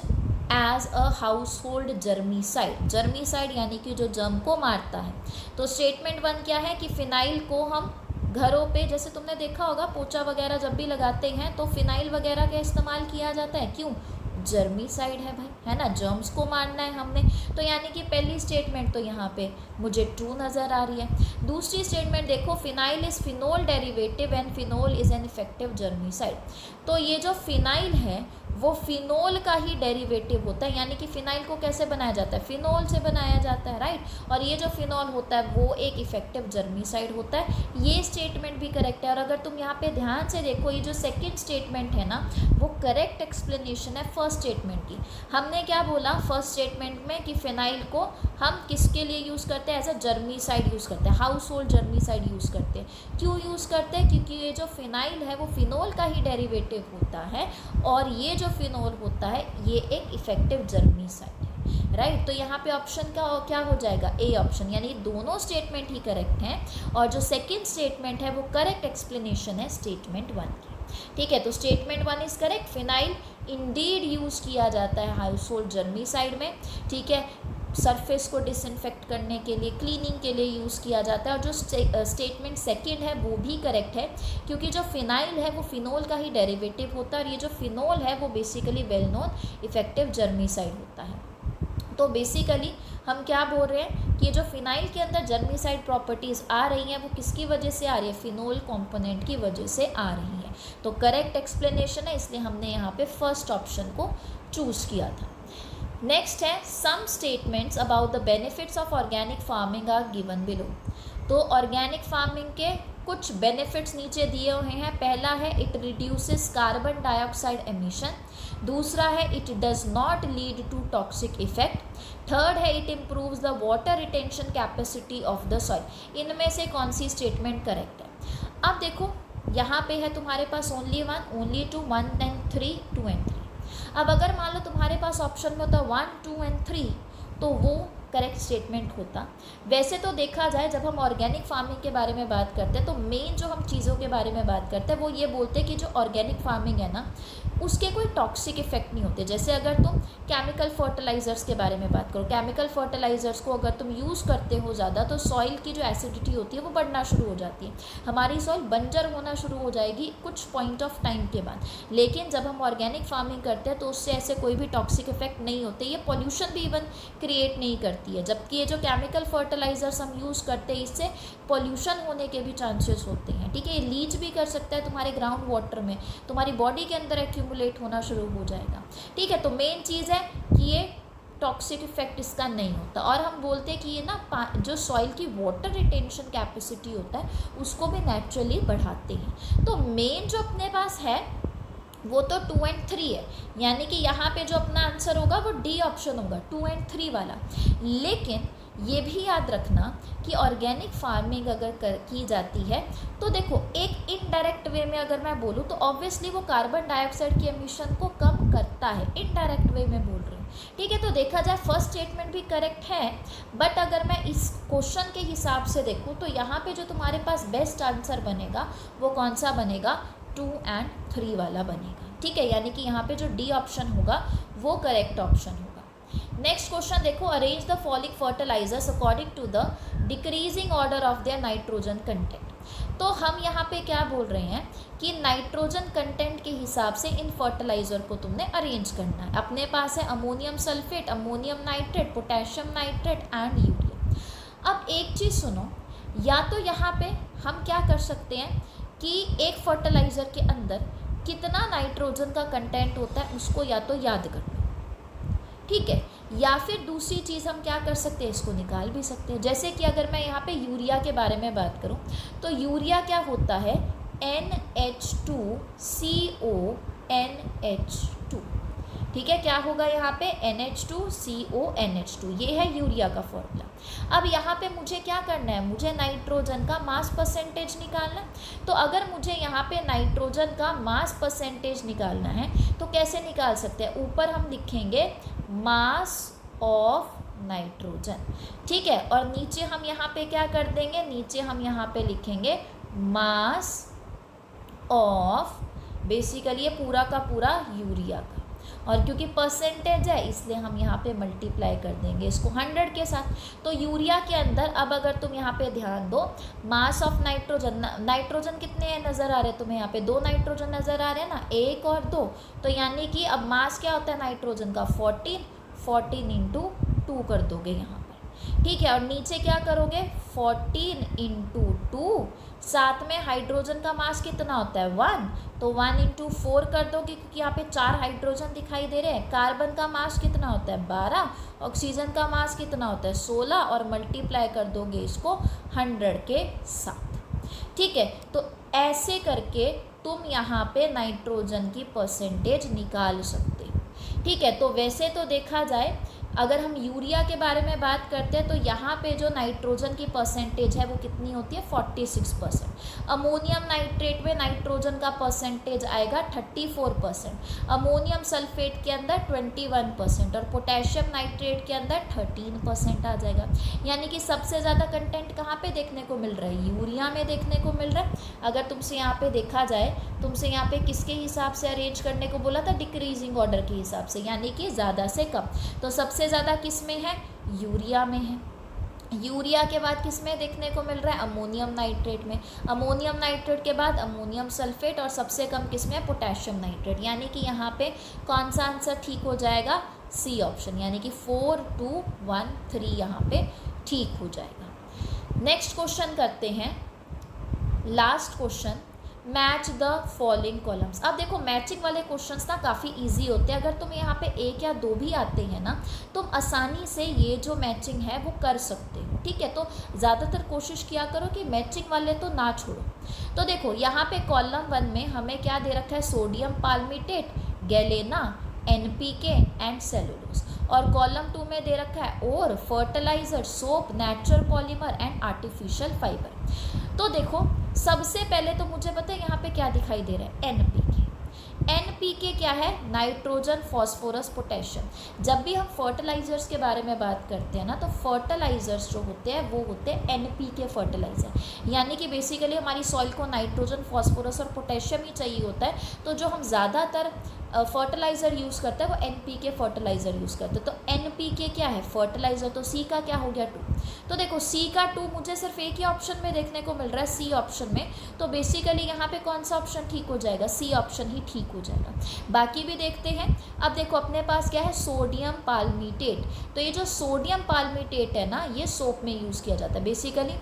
as a household germicide. Germicide यानी कि जो जर्म को मारता है। तो स्टेटमेंट 1 क्या है कि फिनाइल को हम घरों पे, जैसे तुमने देखा होगा पोछा वगैरह जब भी लगाते हैं तो फिनाइल वगैरह का इस्तेमाल किया जाता है, क्यों, जर्मीसाइड है भाई, है ना, जर्म्स को मारना है हमने। तो यानी कि पहली स्टेटमेंट तो यहाँ पे मुझे ट्रू नज़र आ रही है। दूसरी स्टेटमेंट देखो, phenyl is phenol derivative and phenol is an effective germicide. तो ये जो फिनाइल है वो फिनोल का ही डेरिवेटिव होता है, यानी कि फिनाइल को कैसे बनाया जाता है, फिनोल से बनाया जाता है, राइट। और ये जो फिनोल होता है वो एक इफेक्टिव जर्मीसाइड होता है। ये स्टेटमेंट भी करेक्ट है। और अगर तुम यहाँ पे ध्यान से देखो, ये जो सेकंड स्टेटमेंट है ना वो करेक्ट एक्सप्लेनेशन है फर्स्ट स्टेटमेंट की। हमने क्या बोला फर्स्ट स्टेटमेंट में कि फिनाइल को हम किसके लिए यूज़ करते हैं, एज अ जर्मीसाइड यूज़ करते हैं, हाउस होल्ड जर्मीसाइड यूज़ करते हैं। क्यों यूज़ करते हैं, क्योंकि ये जो फिनाइल है वो फिनोल का ही डेरिवेटिव होता है और ये जो फिनोल होता है ये एक इफेक्टिव जर्मीसाइड है। राइट। तो यहाँ पे ऑप्शन का क्या हो जाएगा, ए ऑप्शन, यानी दोनों स्टेटमेंट ही करेक्ट हैं और जो सेकेंड स्टेटमेंट है वो करेक्ट एक्सप्लेनेशन है स्टेटमेंट 1 की। ठीक है, तो statement 1 is correct. Phenyl Indeed use किया जाता है हाउस होल्ड जर्मीसाइड में। ठीक है, सरफेस को डिसइंफेक्ट करने के लिए, क्लीनिंग के लिए यूज़ किया जाता है। और जो स्टेटमेंट सेकंड है वो भी करेक्ट है, क्योंकि जो फिनाइल है वो फिनोल का ही डेरिवेटिव होता है और ये जो फिनोल है वो बेसिकली वेल नोन इफेक्टिव जर्मीसाइड होता है। तो बेसिकली हम क्या बोल रहे हैं कि जो फिनाइल के अंदर जर्मीसाइड प्रॉपर्टीज़ आ रही हैं वो किसकी वजह से आ रही है, फिनोल कंपोनेंट की वजह से आ रही है। तो करेक्ट एक्सप्लेनेशन है, इसलिए हमने यहाँ पे फर्स्ट ऑप्शन को चूज़ किया था। नेक्स्ट है some statements about the benefits of organic farming are given below. तो ऑर्गेनिक फार्मिंग के कुछ बेनिफिट्स नीचे दिए हुए हैं। पहला है it reduces carbon dioxide emission, दूसरा है it does not lead to toxic effect, third है it improves the water retention capacity of the soil. इनमें से कौन सी स्टेटमेंट करेक्ट है? अब देखो यहाँ पे है तुम्हारे पास ओनली 1, ओनली 2, 1 एंड 3, 2 एंड 3। अब अगर मान लो तुम्हारे पास ऑप्शन में होता 1, 2 एंड 3 तो वो करेक्ट स्टेटमेंट होता। वैसे तो देखा जाए जब हम ऑर्गेनिक फार्मिंग के बारे में बात करते हैं तो मेन जो हम चीज़ों के बारे में बात करते हैं वो ये बोलते हैं कि जो ऑर्गेनिक फार्मिंग है ना उसके कोई टॉक्सिक इफेक्ट नहीं होते। जैसे अगर तुम केमिकल फर्टिलाइज़र्स के बारे में बात करो, केमिकल फर्टिलाइज़र्स को अगर तुम यूज़ करते हो ज़्यादा तो सॉइल की जो एसिडिटी होती है वो बढ़ना शुरू हो जाती है, हमारी सॉइल बंजर होना शुरू हो जाएगी कुछ पॉइंट ऑफ टाइम के बाद। लेकिन जब हम ऑर्गेनिक फार्मिंग करते हैं तो उससे ऐसे कोई भी टॉक्सिक इफेक्ट नहीं होते, ये पॉल्यूशन भी इवन क्रिएट नहीं करती है। जबकि ये जो केमिकल फर्टिलाइज़र्स हम यूज़ करते हैं इससे पॉल्यूशन होने के भी चांसेस होते हैं। ठीक है, ये लीच भी कर सकता है तुम्हारे ग्राउंड वाटर में, तुम्हारी बॉडी के अंदर एक्यूमुलेट होना शुरू हो जाएगा। ठीक है, तो मेन चीज़ है कि ये टॉक्सिक इफेक्ट इसका नहीं होता। और हम बोलते हैं कि ये ना जो सॉइल की वाटर रिटेंशन कैपेसिटी होता है उसको भी नेचुरली बढ़ाते हैं। तो मेन जो अपने पास है वो तो 2 एंड 3 है, यानी कि यहाँ पे जो अपना आंसर होगा वो डी ऑप्शन होगा, 2 एंड 3 वाला। लेकिन ये भी याद रखना कि ऑर्गेनिक फार्मिंग अगर की जाती है तो देखो एक इनडायरेक्ट वे में अगर मैं बोलूँ तो ऑब्वियसली वो कार्बन डाइऑक्साइड की एमिशन को कम करता है, इनडायरेक्ट वे में बोल रही हूँ। ठीक है, तो देखा जाए फर्स्ट स्टेटमेंट भी करेक्ट है, बट अगर मैं इस क्वेश्चन के हिसाब से देखूँ तो यहाँ पे जो तुम्हारे पास बेस्ट आंसर बनेगा वो कौन सा बनेगा, 2 एंड 3 वाला बनेगा। ठीक है, यानी कि यहाँ पे जो डी ऑप्शन होगा वो करेक्ट ऑप्शन होगा। नेक्स्ट क्वेश्चन देखो, arrange the following fertilisers according to the decreasing order of their nitrogen content. तो हम यहाँ पे क्या बोल रहे हैं कि नाइट्रोजन कंटेंट के हिसाब से इन फर्टिलाइज़र को तुमने अरेंज करना है। अपने पास है ammonium sulphate, ammonium nitrate, potassium nitrate and urea. अब एक चीज़ सुनो, या तो यहाँ पे हम क्या कर सकते हैं कि एक फर्टिलाइज़र के अंदर कितना नाइट्रोजन का कंटेंट होता है उसको या तो याद कर लो, ठीक है, या फिर दूसरी चीज़ हम क्या कर सकते हैं, इसको निकाल भी सकते हैं। जैसे कि अगर मैं यहाँ पे यूरिया के बारे में बात करूँ तो यूरिया क्या होता है, NH2CONH2। ठीक है, क्या होगा यहाँ पे, NH2CONH2, ये है यूरिया का फॉर्मूला। अब यहाँ पे मुझे क्या करना है, मुझे नाइट्रोजन का मास परसेंटेज निकालना है। तो अगर मुझे यहाँ पे नाइट्रोजन का मास परसेंटेज निकालना है तो कैसे निकाल सकते हैं, ऊपर हम लिखेंगे मास ऑफ नाइट्रोजन। ठीक है, और नीचे हम यहाँ पे क्या कर देंगे, नीचे हम यहाँ पे लिखेंगे मास ऑफ बेसिकली ये पूरा का पूरा यूरिया का, और क्योंकि परसेंटेज है इसलिए हम यहाँ पे मल्टीप्लाई कर देंगे इसको 100 के साथ। तो यूरिया के अंदर अब अगर तुम यहाँ पे ध्यान दो, मास ऑफ नाइट्रोजन, नाइट्रोजन कितने नज़र आ रहे हैं तुम्हें, यहाँ पे 2 नाइट्रोजन नज़र आ रहे हैं ना, 1 और 2। तो यानी कि अब मास क्या होता है नाइट्रोजन का, 14 इंटू 2 कर दोगे यहाँ पर। ठीक है, और नीचे क्या करोगे, 14 इंटू 2, साथ में हाइड्रोजन का मास कितना होता है 1, तो 1 इंटू 4 कर दोगे क्योंकि यहाँ पे 4 हाइड्रोजन दिखाई दे रहे हैं। कार्बन का मास कितना होता है 12, ऑक्सीजन का मास कितना होता है 16, और मल्टीप्लाई कर दोगे इसको 100 के साथ। ठीक है, तो ऐसे करके तुम यहाँ पे नाइट्रोजन की परसेंटेज निकाल सकते हो। ठीक है, तो वैसे तो देखा जाए अगर हम यूरिया के बारे में बात करते हैं तो यहाँ पे जो नाइट्रोजन की परसेंटेज है वो कितनी होती है 46%। अमोनियम नाइट्रेट में नाइट्रोजन का परसेंटेज आएगा 34%, अमोनियम सल्फेट के अंदर 21% और पोटेशियम नाइट्रेट के अंदर 13% आ जाएगा। यानी कि सबसे ज़्यादा कंटेंट कहाँ पे देखने को मिल रहा है, यूरिया में देखने को मिल रहा है। अगर तुमसे यहाँ पे देखा जाए, तुमसे यहाँ पे किसके हिसाब से अरेंज करने को बोला था, डिक्रीजिंग ऑर्डर के हिसाब से, यानी कि ज़्यादा से कम। तो सबसे ज़्यादा किस में है, यूरिया में है। यूरिया के बाद किस में देखने को मिल रहा है, अमोनियम नाइट्रेट में। अमोनियम नाइट्रेट के बाद अमोनियम सल्फेट और सबसे कम किस में, पोटेशियम नाइट्रेट। यानी कि यहाँ पे कौन सा आंसर ठीक हो जाएगा, सी ऑप्शन, यानी कि 4, 2, 1, 3 यहाँ पे ठीक हो जाएगा। नेक्स्ट क्वेश्चन करते हैं, last question, match the following columns. अब देखो मैचिंग वाले क्वेश्चंस ना काफ़ी इजी होते हैं। अगर तुम्हें यहाँ पे 1 या 2 भी आते हैं ना, तुम आसानी से ये जो मैचिंग है वो कर सकते हो, ठीक है। तो ज़्यादातर कोशिश किया करो कि मैचिंग वाले तो ना छोड़ो। तो देखो यहाँ पे कॉलम 1 में हमें क्या दे रखा है, sodium palmitate, galena, NPK and cellulose. और कॉलम 2 में दे रखा है और fertiliser, soap, natural polymer and artificial fibre. तो देखो सबसे पहले तो मुझे पता है यहाँ पे क्या दिखाई दे रहा है, NPK। NPK क्या है, नाइट्रोजन, फॉस्फोरस, पोटेशियम। जब भी हम फर्टिलाइजर्स के बारे में बात करते हैं ना, तो फर्टिलाइजर्स जो होते हैं वो होते हैं NPK फर्टिलाइजर। यानी कि बेसिकली हमारी सॉइल को नाइट्रोजन, फॉस्फोरस और पोटेशियम ही चाहिए होता है। तो जो हम ज़्यादातर फर्टिलाइज़र यूज़ करते हैं वो NPK फर्टिलाइज़र यूज़ करते हैं। तो NPK क्या है, फर्टिलाइज़र। तो C का क्या हो गया, 2। तो देखो C का 2 मुझे सिर्फ एक ही ऑप्शन में देखने को मिल रहा है, C ऑप्शन में। तो बेसिकली यहाँ पे कौन सा ऑप्शन ठीक हो जाएगा, C ऑप्शन ही ठीक हो जाएगा। बाकी भी देखते हैं। अब देखो अपने पास क्या है, सोडियम पाल्मिटेट। तो ये जो सोडियम पाल्मिटेट है ना, ये सोप में यूज़ किया जाता है। बेसिकली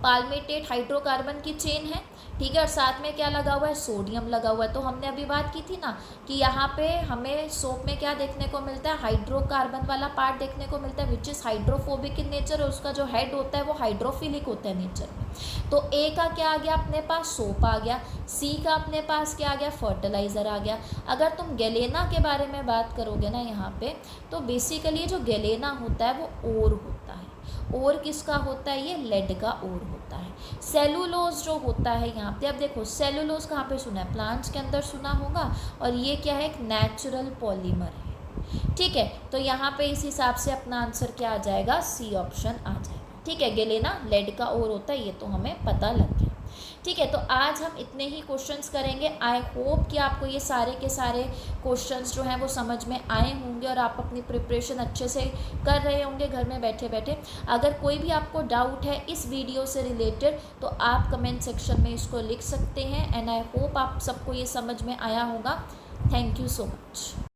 पाल्मिटेट हाइड्रोकार्बन की चेन है, ठीक है, और साथ में क्या लगा हुआ है, सोडियम लगा हुआ है। तो हमने अभी बात की थी ना कि यहाँ पे हमें सोप में क्या देखने को मिलता है, हाइड्रोकार्बन वाला पार्ट देखने को मिलता है, which is hydrophobic in nature, और उसका जो हेड होता है वो हाइड्रोफिलिक होता है नेचर में। तो A का क्या आ गया अपने पास, सोप आ गया। C का अपने पास क्या आ गया, फर्टिलाइज़र आ गया। अगर तुम गैलेना के बारे में बात करोगे ना यहाँ पे, तो बेसिकली जो गैलेना होता है वो ओर होता है। और किसका होता है, ये लेड का ओर होता है। सेलुलोज जो होता है यहाँ पे, अब देखो सेलुलोज कहाँ पे सुना है, प्लांट्स के अंदर सुना होगा। और ये क्या है, एक नेचुरल पॉलीमर है, ठीक है। तो यहाँ पे इस हिसाब से अपना आंसर क्या आ जाएगा, C ऑप्शन आ जाएगा, ठीक है। गैलेना लेड का ओर होता है, ये तो हमें पता लग गया, ठीक है। तो आज हम इतने ही क्वेश्चंस करेंगे। आई होप कि आपको ये सारे के सारे क्वेश्चंस जो हैं वो समझ में आए होंगे और आप अपनी प्रिपरेशन अच्छे से कर रहे होंगे घर में बैठे बैठे। अगर कोई भी आपको डाउट है इस वीडियो से रिलेटेड तो आप कमेंट सेक्शन में इसको लिख सकते हैं। एंड आई होप आप सबको ये समझ में आया होगा। Thank you so much.